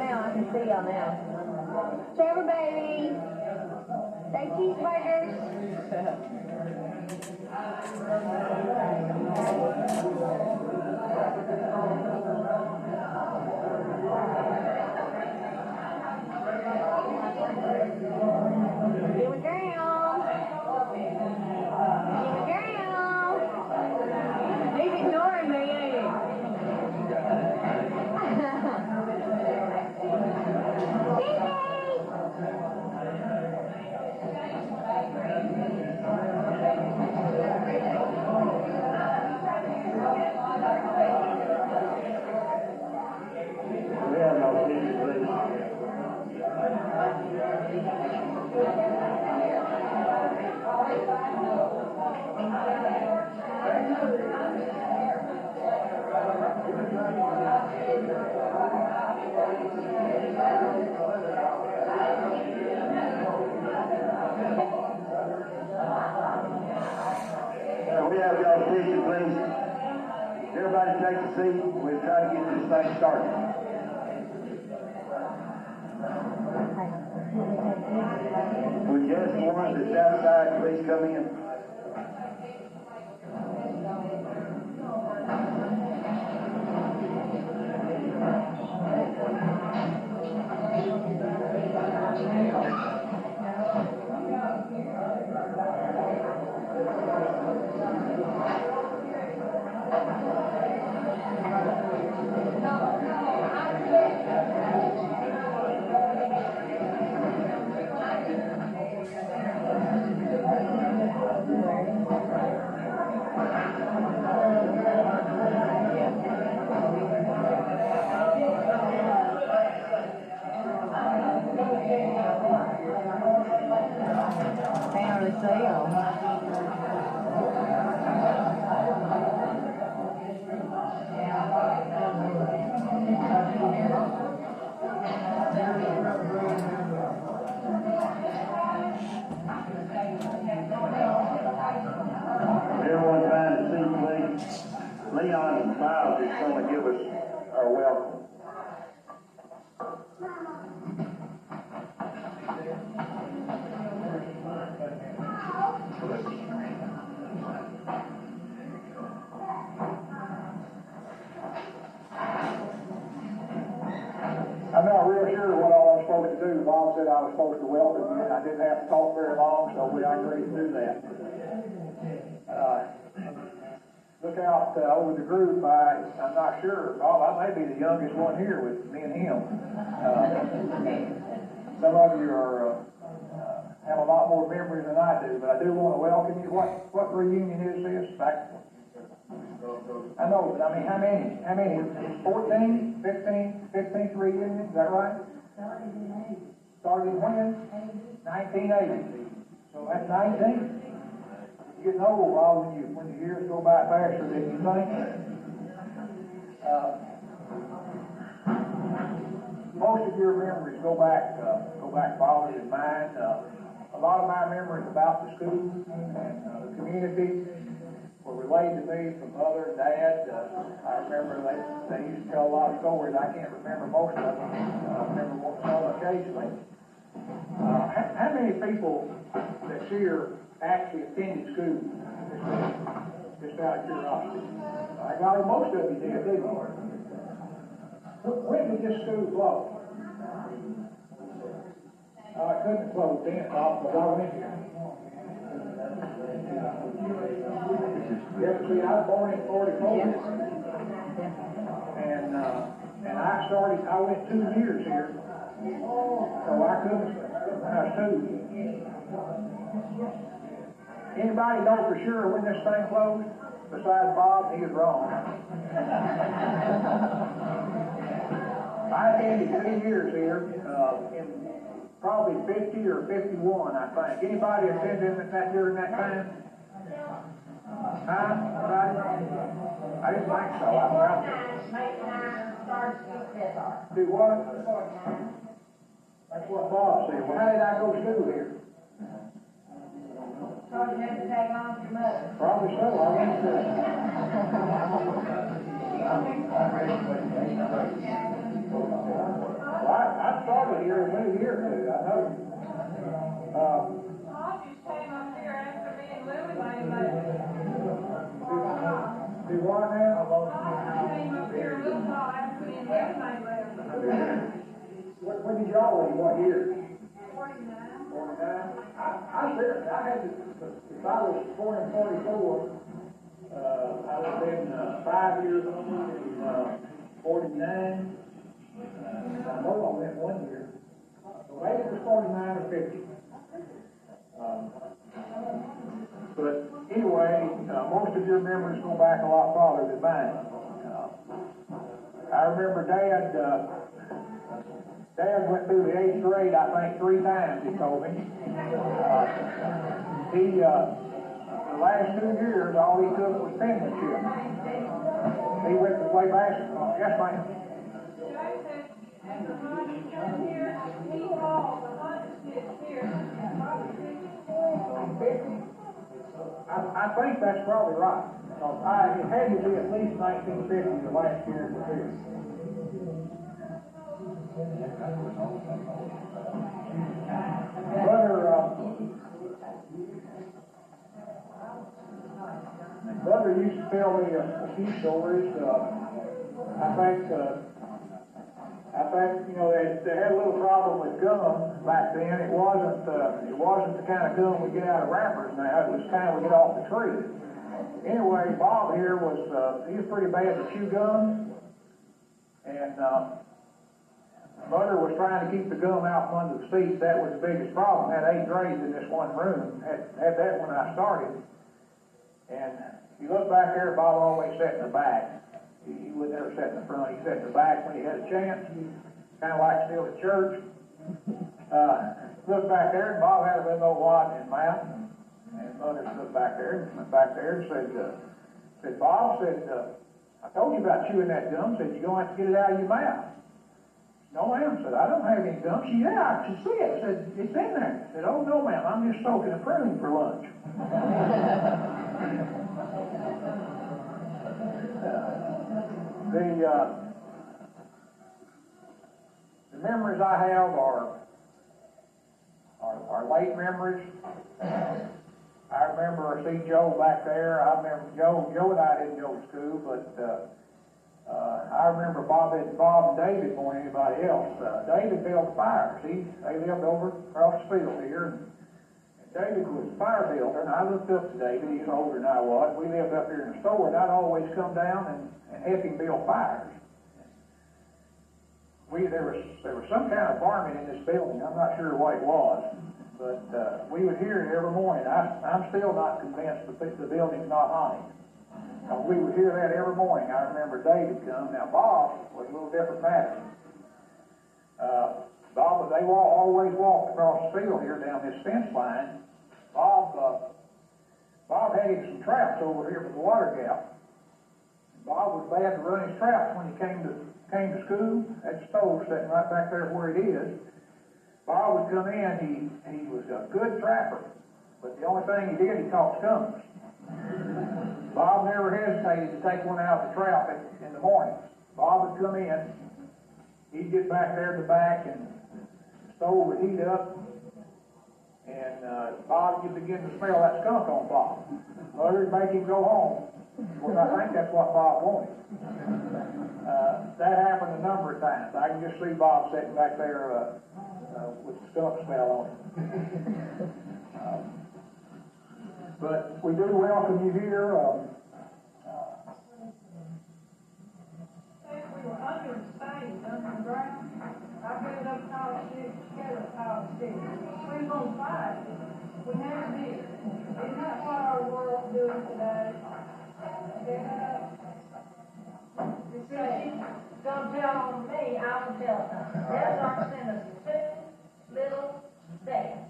now. I can see y'all now. Trevor baby. Say cheeseburgers. We have y'all attention, please. Everybody take a seat. We'll try to get this thing started. Would just one that's outside please come in? Everyone find a seat, please. Leon and Miles is going to give us our welcome. I'm not real sure what all I'm supposed to do. Bob said I was supposed to welcome you, and I didn't have to talk very long, so I agreed to do that. Look out over the group. I'm not sure. Bob, I may be the youngest one here with me and him. Some of you have a lot more memories than I do, but I do want to welcome you. What reunion is this? I know, but I mean, how many? 14, 15th reunion, is that right? Started when? 1980. So that's 19. You're getting old, Bob, when the years go by faster than you think. Most of your memories go back farther than mine. A lot of my memories about the school and the community were relayed to me from Mother and Dad. I remember they used to tell a lot of stories. I can't remember most of them. I remember some occasionally. How many people that's here actually attended school? Just out of curiosity. I got most of you did, didn't you? When did this school close? I couldn't close then, Bob, because I went here. Yes, see, I was born in 44. And I went 2 years here. So I couldn't, when I was 2. Anybody know for sure when this thing closed? Besides Bob, he was wrong. I attended 2 years here, in probably 50 or 51, I think. Anybody attended that during that time? Huh? I didn't think so. I'm around here. Do what? That's what Bob said. Well, how did I go to school here? Probably had to take on your mother. Probably so. I went to well, I was here a year or two, I know. Bob just came up here after me and Lily laid there. Do what now? Bob came up here a little while after me and Lily laid there. When did y'all leave? What year? 49. 49? I had to, if I was born in 44, I would have been 5 years old in 49. I know I went 1 year. So maybe it was 49 or 50. But anyway, most of your memories go back a lot farther than mine. I remember Dad went through the 8th grade, I think, 3 times, he told me. The last 2 years, all he took was penmanship. He went to play basketball. Yes, ma'am. After Hodges came here, he called the Hodges kids here. I think that's probably right. Because it had to be at least 1950, the last year it was here. Brother used to tell me a few stories. I think they had a little problem with gum back then. It wasn't the kind of gum we get out of wrappers now. It was kind of we get off the tree. Anyway, Bob here he was pretty bad to chew gum, and Mother was trying to keep the gum out from under the seats. That was the biggest problem. Had 8 grades in this one room. Had that when I started. And you look back there, Bob always sat in the back. He would never sit in the front. He sat in the back when he had a chance. Kind of like still at church. Looked back there, and Bob had a little old wad in his mouth. And Mother looked back there, and went back there and said, Bob, I told you about chewing that gum. Said, you're going to have to get it out of your mouth. No, ma'am. Said, I don't have any gum. She said, yeah, I can see it. I said, it's in there. I said, oh, no, ma'am, I'm just soaking a prune for lunch. The memories I have are late memories. I remember I see Joe back there. I remember Joe and I didn't go to school, but I remember Bob and David more than anybody else. David built fires. They lived over across the field here. And David was a fire builder, and I looked up to David. He's older than I was. We lived up here in the store, and I'd always come down and help him build fires. There was some kind of varmint in this building. I'm not sure what it was, but we would hear it every morning. I'm still not convinced that the building's not haunted. We would hear that every morning. I remember David come. Now, Bob was a little different matter. Bob, they always walked across the field here down this fence line. Bob had him some traps over here from the water gap. Bob was bad to run his traps when he came to school. That stove sitting right back there where it is. Bob would come in. He was a good trapper, but the only thing he did, he caught skunks. Bob never hesitated to take one out of the trap in the morning. Bob would come in. He'd get back there in the back, and the stove would heat up, and Bob would begin to smell that skunk on Bob. Mother would make him go home. Well, I think that's what Bob wanted. That happened a number of times. I can just see Bob sitting back there with the skunk smell on him. But we do welcome you here. We were under the stage, underground. I get up tall sticks, together tall sticks. We was on fire. We never did. Isn't that what our world's doing today? Don't tell on me, I will tell them. There's our sentence, 2 little days.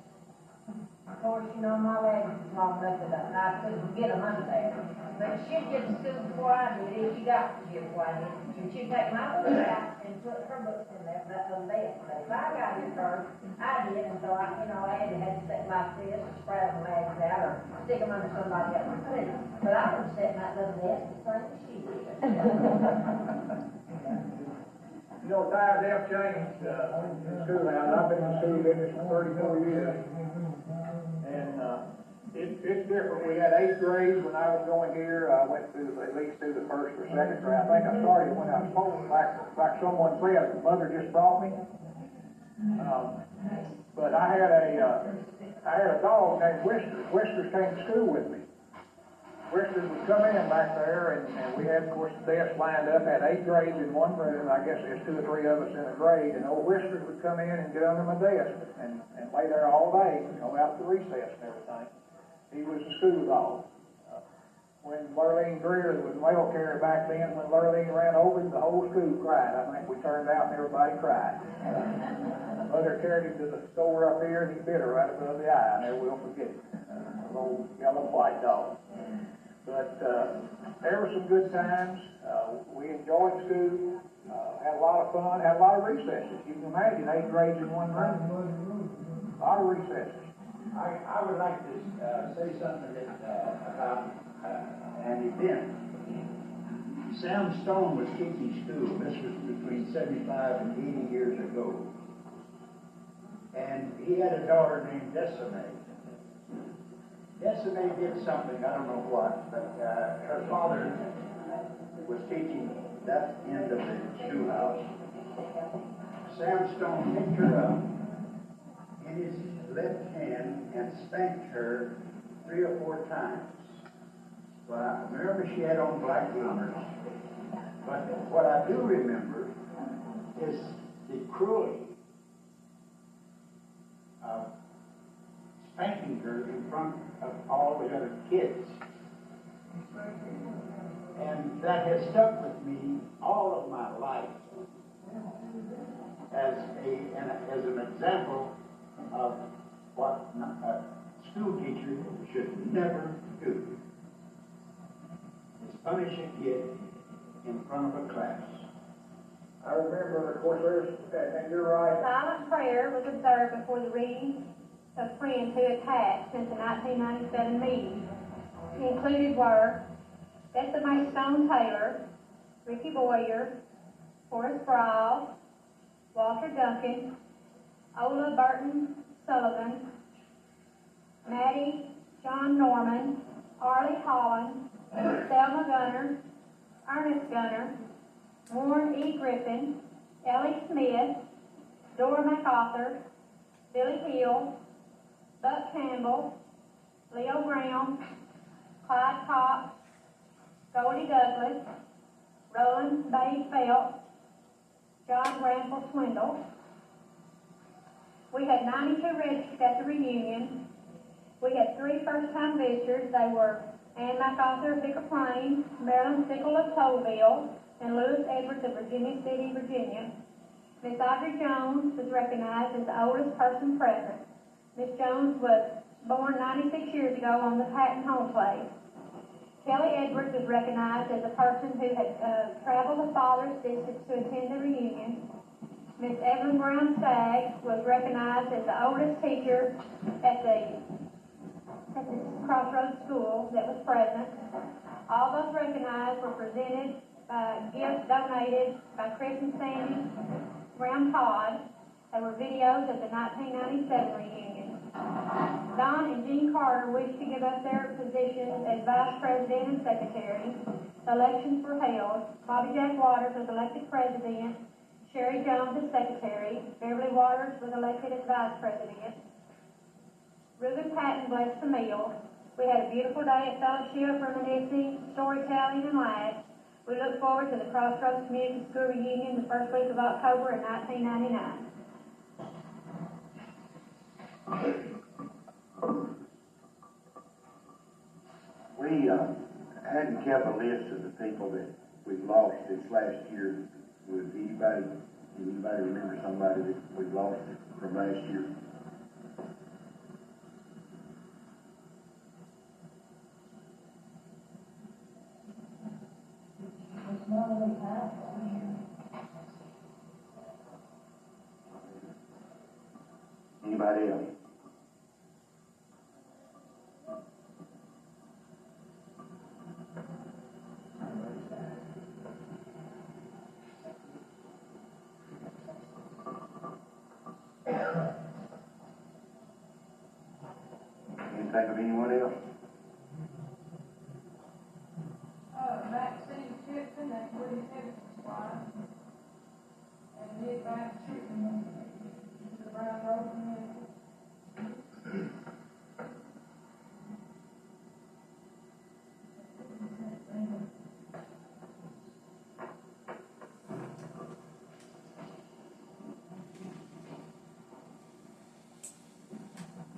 Of course, my legs was long enough that I couldn't get them under there. But she'd get to school before I did, if she got to school before I did. And she'd take my books out and put her books in there, that little bed. But if I got here first, I did, and so I had to sit like this, and spread my legs out, or stick them under somebody else's feet. But I was sitting in that little desk the same as she did. You know, times have changed, in the schoolhouse. I've been in the school business for 34 years. And, it's different. We had 8th grade when I was going here. I went through, at least through the 1st or 2nd grade. I think I started when I was 4, like someone said, mother just brought me. But I had a dog named Whiskers. Whiskers came to school with me. Whiskers would come in back there, and we had, of course, the desks lined up, had 8 grades in one room. I guess there's 2 or 3 of us in a grade, and old Whiskers would come in and get under my desk and lay there all day, go out to recess and everything. He was a school dog. When Lurleen Greer was mail carrier back then, when Lurleen ran over him, the whole school cried. I think we turned out and everybody cried. Mother carried him to the store up here, and he bit her right above the eye. I never will forget it. A little yellow white dog. But there were some good times. We enjoyed school, had a lot of fun, had a lot of recesses. You can imagine 8 grades in one room. A lot of recesses. I would like to say something about an event. Sam Stone was teaching school. This was between 75 and 80 years ago. And he had a daughter named Decime. Decime did something, I don't know what, but her father was teaching that end of the schoolhouse. Sam Stone picked her up in his left hand and spanked her 3 or 4 times. Well, I remember she had on black bloomers. But what I do remember is the cruelty of spanking her in front of all the other kids. And that has stuck with me all of my life as an example of what a school teacher should never do. Is punish a kid in front of a class. I remember, of course, and you're right. Silent prayer was observed before the reading of friends who had passed since the 1997 meeting. Included were Decime Stone Taylor, Ricky Boyer, Forrest Briles, Walter Duncan, Ola Burton Sullivan, Maddie John Norman, Arlie Holland, Selma Gunner, Ernest Gunner, Warren E. Griffin, Ellie Smith, Dora MacArthur, Billy Hill, Buck Campbell, Leo Brown, Clyde Cox, Goldie Douglas, Roland Bay Phelps, John Granville Swindle. We had 92 registered at the reunion. We had 3 first-time visitors. They were Ann MacArthur of Bicker Plain, Marilyn Sickle of Tollville, and Lewis Edwards of Virginia City, Virginia. Miss Audrey Jones was recognized as the oldest person present. Miss Jones was born 96 years ago on the Patton home place. Kelly Edwards was recognized as a person who had traveled the farthest distance to attend the reunion. Miss Evelyn Brown Staggs was recognized as the oldest teacher at the Crossroads School that was present. All those recognized were presented by gifts donated by Chris and Sandy Brown Todd. They were videos of the 1997 reunion. Don and Jean Carter wished to give up their positions as Vice President and Secretary. Elections were held. Bobby Jack Waters was elected President. Sherry Jones as Secretary. Beverly Waters was elected as Vice President. Reuben Patton blessed the meal. We had a beautiful day at fellowship, reminiscing, storytelling, and laughs. We look forward to the Crossroads Community School Reunion the first week of October in 1999. We hadn't kept a list of the people that we've lost this last year. Would anybody remember somebody that we've lost from last year? Anybody else? think of anyone else? Maxine Tipton, that's Woody Tipton's wife. And Nick Baxter, the Brown Road Committee.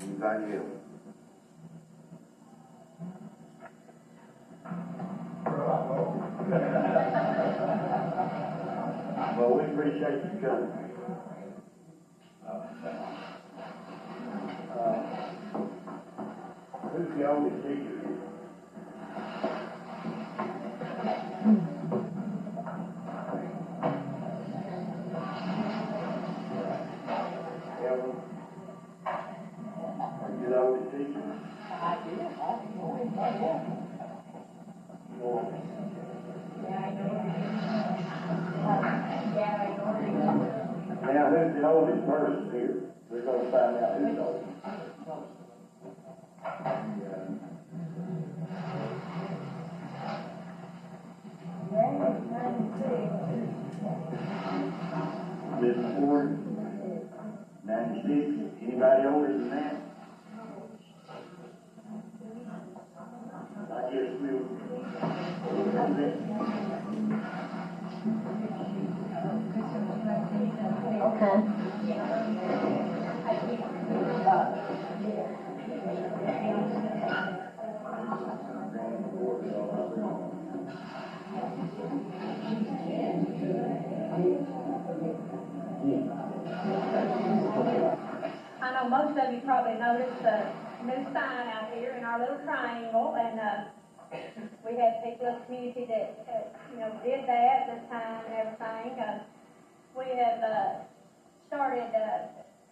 Anybody else? Well, we appreciate you coming. Who's the oldest teacher here? Evelyn? Are you the oldest teacher? Well, now, who's the oldest person here? We're gonna find out who's oldest. Miss Ford, 96. Anybody older than that? I guess we'll. I know most of you probably noticed the new sign out here in our little triangle, and we had people in the community that did that this time and everything. We have started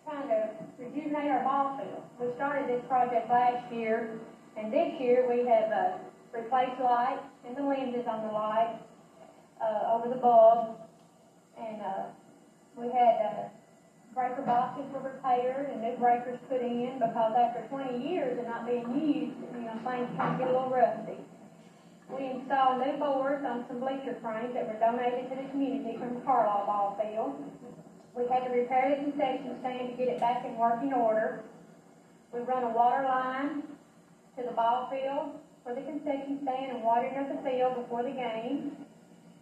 trying to rejuvenate our ball field. We started this project last year, and this year we have replaced lights and the lenses on the lights over the bulbs, and we had breaker boxes were repaired and new breakers put in because after 20 years of not being used, things kind of get a little rusty. We installed new boards on some bleacher frames that were donated to the community from the Carlisle ball field. We had to repair the concession stand to get it back in working order. We run a water line to the ball field for the concession stand and watering of the field before the game.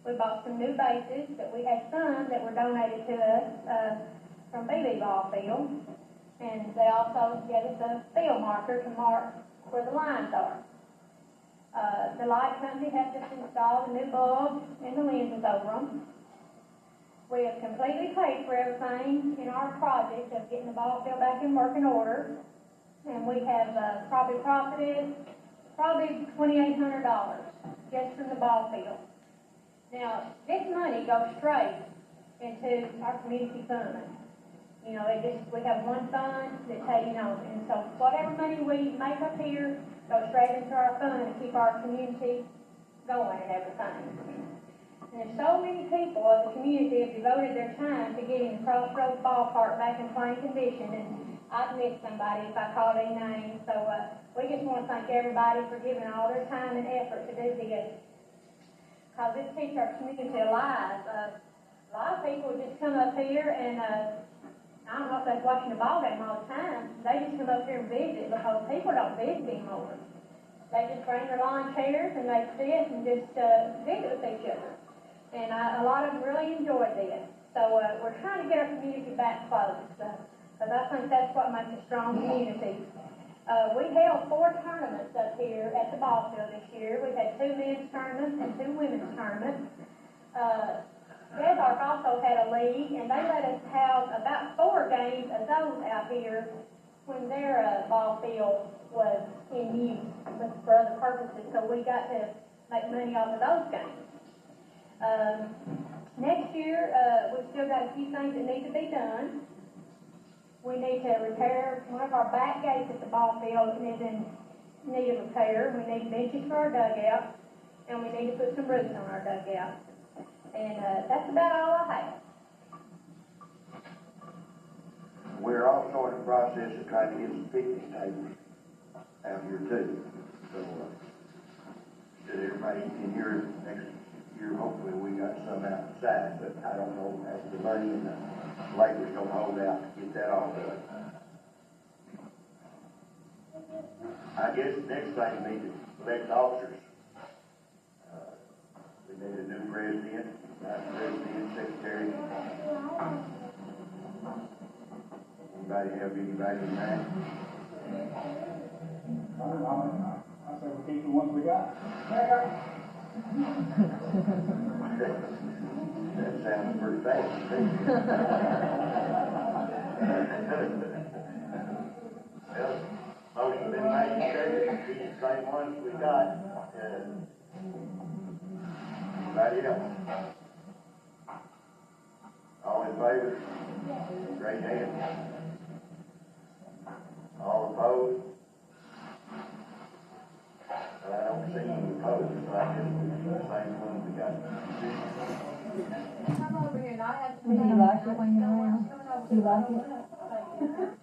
We bought some new bases, but we had some that were donated to us from BB ball field, and they also gave us a field marker to mark where the lines are. The light company has just installed the new bulbs and the lenses over them. We have completely paid for everything in our project of getting the ball field back in working order, and we have probably profited $2,800 just from the ball field. Now, this money goes straight into our community fund. We have one fund that's taken on, and so whatever money we make up here goes straight into our fund to keep our community going and everything. And there's so many people of the community have devoted their time to getting the Crossroads ballpark back in playing condition, and I'd miss somebody if I called their name. So we just want to thank everybody for giving all their time and effort to do this, because this keeps our community alive. A lot of people just come up here and I don't know if they're watching the ball game all the time. They just come up here and visit because people don't visit anymore. They just bring their lawn chairs and they sit and just visit with each other. And a lot of them really enjoy this. So we're trying to get our community back close because I think that's what makes a strong community. We held 4 tournaments up here at the ball field this year. We had 2 men's tournaments and 2 women's tournaments. Desark also had a league, and they let us have about 4 games of those out here when their ball field was in use for other purposes, so we got to make money off of those games. Next year, we've still got a few things that need to be done. We need to repair one of our back gates at the ball field is in need of repair. We need benches for our dugout, and we need to put some roofs on our dugout. And that's about all I have. We're also in the process of trying to get some picnic tables out here too. So, should everybody in here next year, hopefully we got some outside, but I don't know if the money and the labor's gonna hold out to get that all done. I guess the next thing we need to elect officers. We need a new president, vice president, secretary. Anybody have anybody in mind? I say we keep the ones we got. That sounds pretty fast. Well, motion been made, seconded, these the same ones we got. Anybody else? All in favor? Raise your hand. All opposed? I don't see any opposed, so I guess it's the same one we got. Come over here and I have to. Do you like it when you're around? Do you like it?